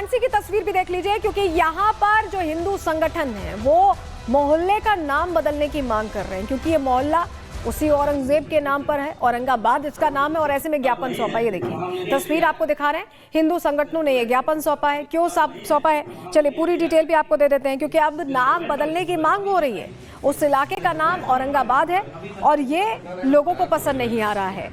वाराणसी की तस्वीर भी देख लीजिए, क्योंकि यहाँ पर जो हिंदू संगठन है वो मोहल्ले का नाम बदलने की मांग कर रहे हैं, क्योंकि ये मोहल्ला उसी औरंगजेब के नाम पर है, औरंगाबाद इसका नाम है। और ऐसे में ज्ञापन सौंपा, ये देखिए तस्वीर आपको दिखा रहे हैं, हिंदू संगठनों ने ये ज्ञापन सौंपा है। क्यों सौंपा है, चलिए पूरी डिटेल भी आपको दे देते हैं। क्योंकि अब नाम बदलने की मांग हो रही है, उस इलाके का नाम औरंगाबाद है और ये लोगों को पसंद नहीं आ रहा है।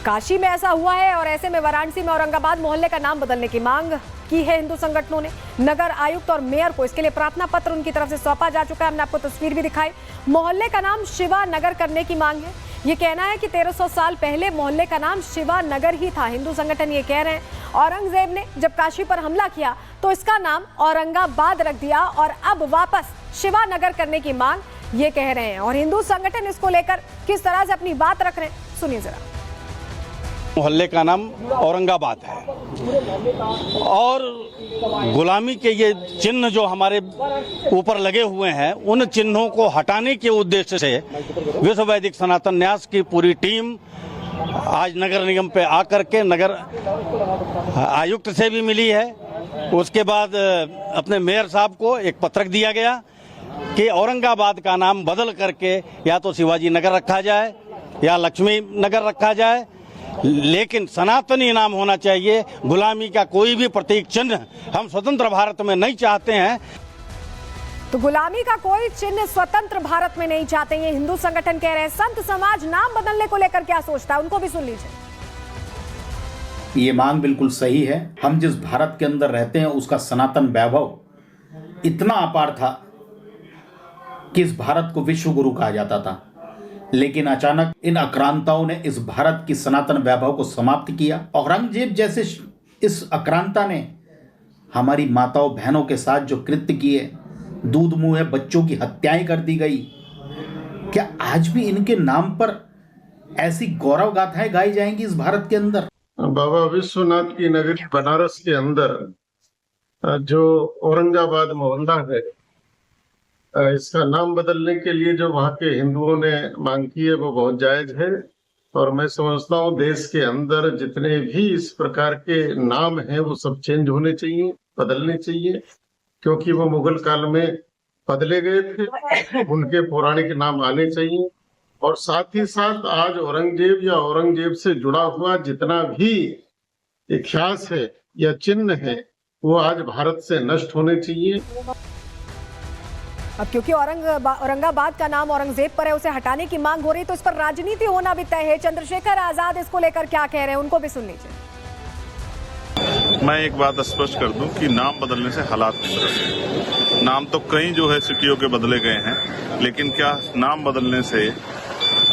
काशी में ऐसा हुआ है और ऐसे में वाराणसी में औरंगाबाद मोहल्ले का नाम बदलने की मांग की है हिंदू संगठनों ने। नगर आयुक्त और मेयर को इसके लिए प्रार्थना पत्र उनकी तरफ से सौंपा जा चुका है। हमने आपको तस्वीर भी दिखाई। मोहल्ले का नाम शिवा नगर करने की मांग है। ये कहना है कि 1300 साल पहले मोहल्ले का नाम शिवा नगर ही था। हिंदू संगठन ये कह रहे हैं औरंगजेब ने जब काशी पर हमला किया तो इसका नाम औरंगाबाद रख दिया और अब वापस शिवा नगर करने की मांग ये कह रहे हैं। और हिंदू संगठन इसको लेकर किस तरह से अपनी बात रख रहे हैं, सुनिए जरा। मोहल्ले का नाम औरंगाबाद है और गुलामी के ये चिन्ह जो हमारे ऊपर लगे हुए हैं, उन चिन्हों को हटाने के उद्देश्य से विश्व वैदिक सनातन न्यास की पूरी टीम आज नगर निगम पे आकर के नगर आयुक्त से भी मिली है। उसके बाद अपने मेयर साहब को एक पत्रक दिया गया कि औरंगाबाद का नाम बदल करके या तो शिवाजी नगर रखा जाए या लक्ष्मी नगर रखा जाए, लेकिन सनातनी नाम होना चाहिए। गुलामी का कोई भी प्रतीक चिन्ह हम स्वतंत्र भारत में नहीं चाहते हैं। तो गुलामी का कोई चिन्ह स्वतंत्र भारत में नहीं चाहते, ये हिंदू संगठन कह रहे हैं। संत समाज नाम बदलने को लेकर क्या सोचता है, उनको भी सुन लीजिए। ये मांग बिल्कुल सही है। हम जिस भारत के अंदर रहते हैं उसका सनातन वैभव इतना अपार था कि इस भारत को विश्व गुरु कहा जाता था, लेकिन अचानक इन आक्रांताओं ने इस भारत की सनातन वैभव को समाप्त किया। औरंगजेब जैसे इस आक्रांता ने हमारी माताओं बहनों के साथ जो कृत्य किए, दूध मुँह बच्चों की हत्याएं कर दी गई, क्या आज भी इनके नाम पर ऐसी गौरव गाथाएं गाई जाएंगी इस भारत के अंदर? बाबा विश्वनाथ की नगरी बनारस के अंदर जो औरंगाबाद मोहल्ला है, इसका नाम बदलने के लिए जो वहाँ के हिंदुओं ने मांग की है वो बहुत जायज है। और मैं समझता हूँ देश के अंदर जितने भी इस प्रकार के नाम हैं वो सब चेंज होने चाहिए, बदलने चाहिए, क्योंकि वो मुगल काल में बदले गए थे, उनके पौराणिक नाम आने चाहिए। और साथ ही साथ आज औरंगजेब या औरंगजेब से जुड़ा हुआ जितना भी इतिहास है या चिन्ह है वो आज भारत से नष्ट होने चाहिए। अब क्योंकि औरंगाबाद का नाम औरंगजेब पर है, उसे हटाने की मांग हो रही, तो इस पर राजनीति होना भी तय है। चंद्रशेखर आजाद इसको लेकर क्या कह रहे हैं, उनको भी सुन लीजिए। मैं एक बात स्पष्ट कर दूं कि नाम बदलने से हालात नहीं बदलते। नाम तो कई जो है सिटियों के बदले गए हैं, लेकिन क्या नाम बदलने से,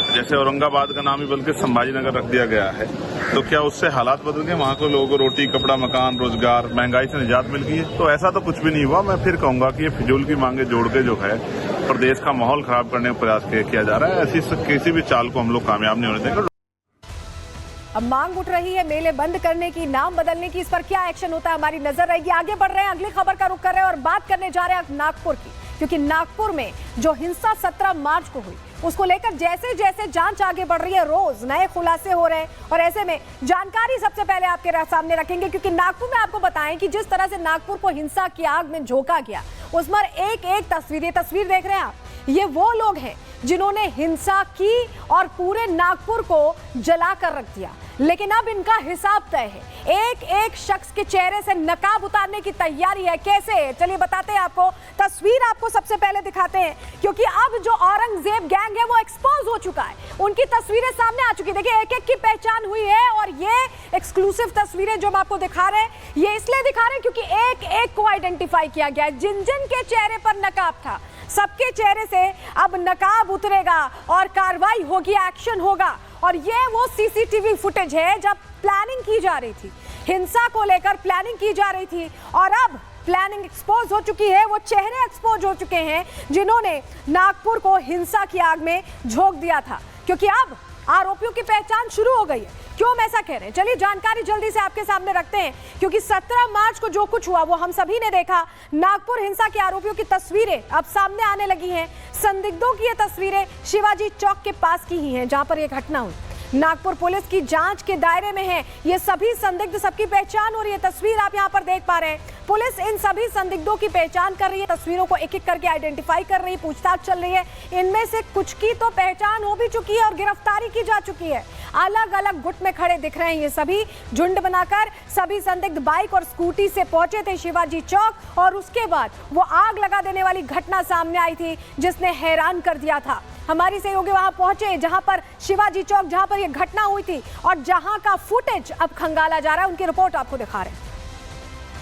जैसे औरंगाबाद का नाम ही बदल के संभाजी नगर रख दिया गया है, तो क्या उससे हालात बदल गए? वहाँ के लोगों को रोटी कपड़ा मकान रोजगार महंगाई से निजात मिल गई है? तो ऐसा तो कुछ भी नहीं हुआ। मैं फिर कहूंगा कि ये फिजूल की मांगे जोड़ के जो है प्रदेश का माहौल खराब करने का प्रयास किया जा रहा है। ऐसी किसी भी चाल को हम लोग कामयाब नहीं होने देंगे। अब मांग उठ रही है मेले बंद करने की, नाम बदलने की, इस पर क्या एक्शन होता है हमारी नजर रहेगी। आगे बढ़ रहे हैं, अगली खबर का रुख कर रहे हैं और बात करने जा रहे हैं नागपुर की, क्योंकि नागपुर में जो हिंसा 17 मार्च को हुई उसको लेकर जैसे जैसे जांच आगे बढ़ रही है, रोज नए खुलासे हो रहे हैं। और ऐसे में जानकारी सबसे पहले आपके सामने रखेंगे, क्योंकि नागपुर में आपको बताएं कि जिस तरह से नागपुर को हिंसा की आग में झोंका गया, उस पर एक एक तस्वीर देख रहे हैं आप। ये वो लोग हैं जिन्होंने हिंसा की और पूरे नागपुर को जलाकर रख दिया, लेकिन अब इनका हिसाब तय है। एक एक शख्स के चेहरे से नकाब उतारने की तैयारी है। कैसे, चलिए बताते हैं आपको। तस्वीर आपको सबसे पहले दिखाते हैं, क्योंकि अब जो औरंगजेब गैंग है वो एक्सपोज हो चुका है। उनकी तस्वीरें सामने आ चुकी है। देखिए एक एक की पहचान हुई है और ये एक्सक्लूसिव तस्वीरें जो हम आपको दिखा रहे हैं, ये इसलिए दिखा रहे हैं क्योंकि एक एक को आइडेंटिफाई किया गया है। जिन जिन के चेहरे पर नकाब था, सबके चेहरे से अब नकाब उतरेगा और कार्रवाई होगी, एक्शन होगा। और ये वो सीसीटीवी फुटेज है जब प्लानिंग की जा रही थी, हिंसा को लेकर प्लानिंग की जा रही थी, और अब प्लानिंग एक्सपोज हो चुकी है। वो चेहरे एक्सपोज हो चुके हैं जिन्होंने नागपुर को हिंसा की आग में झोंक दिया था, क्योंकि अब आरोपियों की पहचान शुरू हो गई है। क्यों हम ऐसा कह रहे हैं, चलिए जानकारी जल्दी से आपके सामने रखते हैं, क्योंकि 17 मार्च को जो कुछ हुआ वो हम सभी ने देखा। नागपुर हिंसा के आरोपियों की तस्वीरें अब सामने आने लगी हैं। संदिग्धों की ये तस्वीरें शिवाजी चौक के पास की ही हैं, जहां पर यह घटना हुई। नागपुर पुलिस की जांच के दायरे में है। ये सभी संदिग्ध, सबकी पहचान हो रही है। तस्वीर आप यहां पर देख पा रहे हैं। पुलिस इन सभी संदिग्धों की पहचान कर रही है, तस्वीरों को एक एक करके आइडेंटिफाई कर रही है, पूछताछ चल रही है। इनमें से कुछ की तो पहचान हो भी चुकी है और गिरफ्तारी की जा चुकी है। अलग अलग गुट में खड़े दिख रहे हैं ये सभी। झुंड बनाकर सभी संदिग्ध बाइक और स्कूटी से पहुंचे थे शिवाजी चौक और उसके बाद वो आग लगा देने वाली घटना सामने आई थी जिसने हैरान कर दिया था। हमारी सहयोगी वहां पहुंचे जहां पर शिवाजी चौक, जहां पर यह घटना हुई थी और जहां का फुटेज अब खंगाला जा रहा है। उनकी रिपोर्ट आपको दिखा रहे हैं।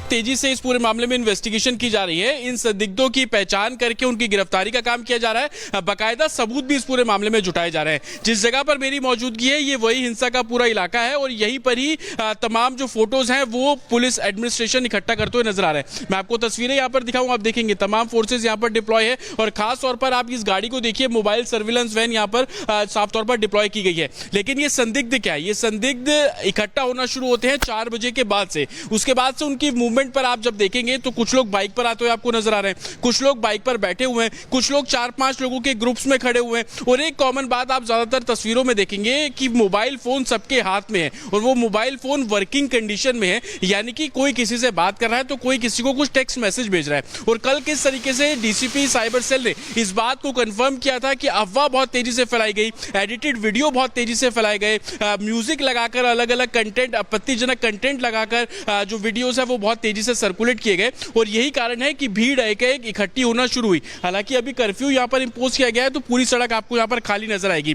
तेजी से इस पूरे मामले में इन्वेस्टिगेशन की जा रही है। इन संदिग्धों की पहचान करके उनकी गिरफ्तारी का काम किया जा रहा है। बाकायदा सबूत भी इस पूरे मामले में जुटाए जा रहे हैं। जिस जगह पर मेरी मौजूदगी है ये वही हिंसा का पूरा इलाका है और यहीं पर ही तमाम जो फोटोज हैं वो पुलिस एडमिनिस्ट्रेशन इकट्ठा करते हुए नजर आ रहे हैं। मैं आपको तस्वीरें यहाँ पर दिखाऊं, आप देखेंगे तमाम फोर्सेज यहाँ पर डिप्लॉय है और खास तौर पर आप इस गाड़ी को देखिए, मोबाइल सर्विलेंस वैन यहाँ पर साफ तौर पर डिप्लॉय की गई है। लेकिन ये संदिग्ध क्या है? ये संदिग्ध इकट्ठा होना शुरू होते हैं 4 बजे के बाद से। उसके बाद से उनकी मूवमेंट पर आप जब देखेंगे तो कुछ लोग बाइक पर आते हुए आपको नजर आ रहे हैं, कुछ लोग बाइक पर बैठे हुए हैं, कुछ लोग 4-5 लोगों के ग्रुप्स में खड़े हुए हैं। और एक कॉमन बात आप ज्यादातर तस्वीरों में देखेंगे कि मोबाइल फोन सबके हाथ में है और वो मोबाइल फोन वर्किंग कंडीशन में है, यानी कि कोई किसी से बात कर रहा है तो कोई किसी को कुछ टेक्स्ट मैसेज भेज रहा है। और कल किस तरीके से डीसीपी साइबर सेल ने इस बात को कंफर्म किया था कि अफवाह बहुत तेजी से फैलाई गई, एडिटेड वीडियो बहुत तेजी से फैलाए गए, म्यूजिक लगाकर अलग अलग कंटेंट, आपत्तिजनक कंटेंट लगाकर जो वीडियोस है वो बहुत तेजी से सर्कुलेट किए गए और यही कारण है कि भीड़ एक इकट्ठी होना शुरू हुई। हालांकि अभी कर्फ्यू यहां पर इंपोज किया गया है तो पूरी सड़क आपको यहां पर खाली नजर आएगी।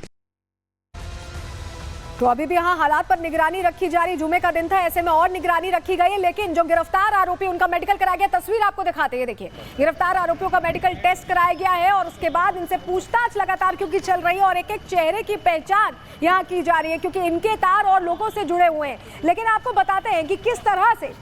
तो अभी भी यहाँ हालात पर निगरानी रखी जा रही। जुमे का दिन था, ऐसे में और निगरानी रखी गई है। लेकिन जो गिरफ्तार आरोपी, उनका मेडिकल कराया गया। तस्वीर आपको दिखाते हैं, देखिए गिरफ्तार आरोपियों का मेडिकल टेस्ट कराया गया है और उसके बाद इनसे पूछताछ लगातार क्योंकि चल रही है और एक एक चेहरे की पहचान यहाँ की जा रही है क्योंकि इनके तार और लोगों से जुड़े हुए हैं। लेकिन आपको बताते हैं कि किस तरह से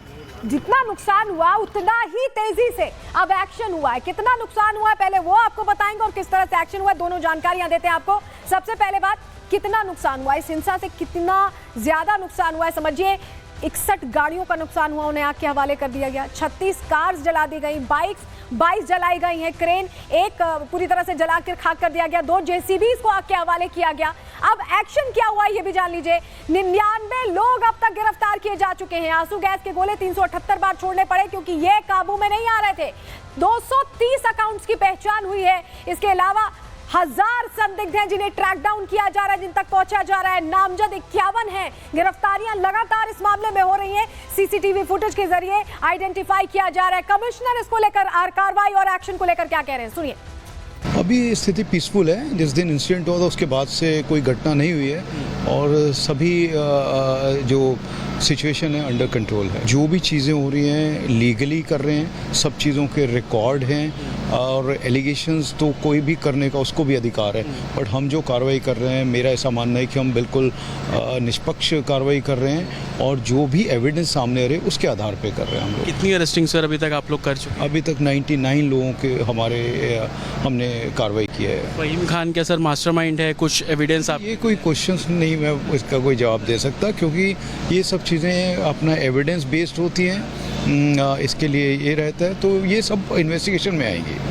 जितना नुकसान हुआ उतना ही तेजी से अब एक्शन हुआ है। कितना नुकसान हुआ है पहले वो आपको बताएंगे और किस तरह से एक्शन हुआ है, दोनों जानकारियां देते हैं आपको। सबसे पहले बात, कितना नुकसान हुआ इस हिंसा से, कितना ज्यादा नुकसान हुआ है समझिए। 61 गाड़ियों का नुकसान हुआ, उन्हें आग के हवाले कर दिया गया। 36 कार्स जला दी गई, बाइक्स 22 जलाई गई हैं, क्रेन एक पूरी तरह से जला कर खाक कर दिया गया, 2 जेसीबी को आग के हवाले किया गया। अब एक्शन क्या हुआ ये भी जान लीजिए। 99 लोग अब तक गिरफ्तार किए जा चुके हैं। आंसू गैस के गोले 378 बार छोड़ने पड़े क्योंकि ये काबू में नहीं आ रहे थे। 230 अकाउंट्स की पहचान हुई है। इसके अलावा 1000 संदिग्ध हैं जिन्हें ट्रैक डाउन किया जा रहा है, जिन तक पहुंचा जा रहा है। नामजद 51 हैं। गिरफ्तारियां लगातार इस मामले में हो रही हैं। सीसीटीवी फुटेज के जरिए आइडेंटिफाई किया जा रहा है। कमिश्नर इसको लेकर कार्रवाई और एक्शन को लेकर क्या कह रहे हैं, सुनिए। अभी स्थिति पीसफुल है। जिस दिन इंसिडेंट हुआ था उसके बाद से कोई घटना नहीं हुई है और सभी जो सिचुएशन है अंडर कंट्रोल है। जो भी चीज़ें हो रही हैं लीगली कर रहे हैं, सब चीज़ों के रिकॉर्ड हैं और एलिगेशंस तो कोई भी करने का उसको भी अधिकार है। बट हम जो कार्रवाई कर रहे हैं, मेरा ऐसा मानना है कि हम बिल्कुल निष्पक्ष कार्रवाई कर रहे हैं और जो भी एविडेंस सामने आ रहे उसके आधार पे कर रहे हैं हम लोग। कितनी अरेस्टिंग सर अभी तक आप लोग कर चुके हैं? अभी तक 99 लोगों के हमने कार्रवाई किया है। फहीम खान क्या सर मास्टरमाइंड है? कुछ एविडेंस आप? ये कोई क्वेश्चन नहीं, मैं इसका कोई जवाब दे सकता क्योंकि ये सब चीज़ें अपना एविडेंस बेस्ड होती हैं। इसके लिए ये रहता है तो ये सब इन्वेस्टिगेशन में आएंगी।